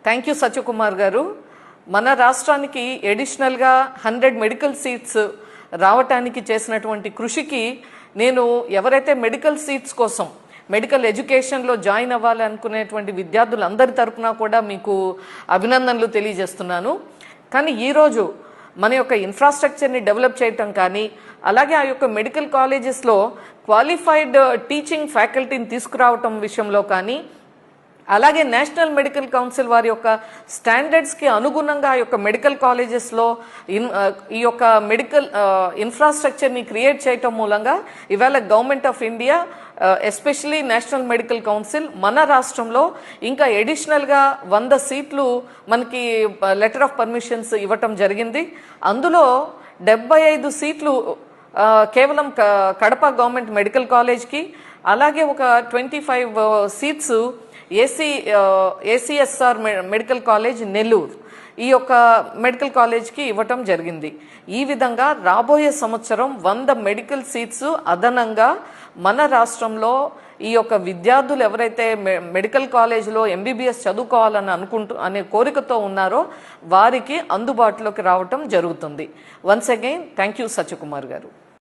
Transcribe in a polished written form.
Thank you Satyakumar గారు. మన రాష్ట్రానికి అడిషనల్గా 100 మెడికల్ సీట్స్ రావటానికి చేసినటువంటి కృషికి నేను ఎవరైతే మెడికల్ సీట్స్ కోసం మెడికల్ ఎడ్యుకేషన్లో జాయిన్ అవ్వాలనుకునేటువంటి విద్యార్థులందరి తరపున కూడా మీకు అభినందనలు తెలియజేస్తున్నాను. కానీ ఈరోజు మన యొక్క ఇన్ఫ్రాస్ట్రక్చర్ని డెవలప్ చేయటం కానీ, అలాగే ఆ యొక్క మెడికల్ కాలేజెస్లో క్వాలిఫైడ్ టీచింగ్ ఫ్యాకల్టీని తీసుకురావటం విషయంలో కానీ, అలాగే నేషనల్ మెడికల్ కౌన్సిల్ వారి యొక్క స్టాండర్డ్స్కి అనుగుణంగా ఆ యొక్క మెడికల్ కాలేజెస్లో ఈ యొక్క మెడికల్ ఇన్ఫ్రాస్ట్రక్చర్ని క్రియేట్ చేయటం మూలంగా ఇవాళ government of India especially national medical council మన రాష్ట్రంలో ఇంకా అడిషనల్గా 100 సీట్లు మనకి లెటర్ ఆఫ్ పర్మిషన్స్ ఇవ్వటం జరిగింది. అందులో 75 సీట్లు కేవలం కడప గవర్నమెంట్ మెడికల్ కాలేజ్కి, అలాగే ఒక 25 seats ACSR medical college Nellore ఈ యొక్క మెడికల్ కాలేజ్కి ఇవ్వటం జరిగింది. ఈ విధంగా రాబోయే సంవత్సరం 100 మెడికల్ సీట్స్ అదనంగా మన రాష్ట్రంలో ఈ యొక్క విద్యార్థులు ఎవరైతే మెడికల్ కాలేజ్లో ఎంబీబీఎస్ చదువుకోవాలని అనే కోరికతో ఉన్నారో వారికి అందుబాటులోకి రావటం జరుగుతుంది. Once again thank you Satyakumar గారు.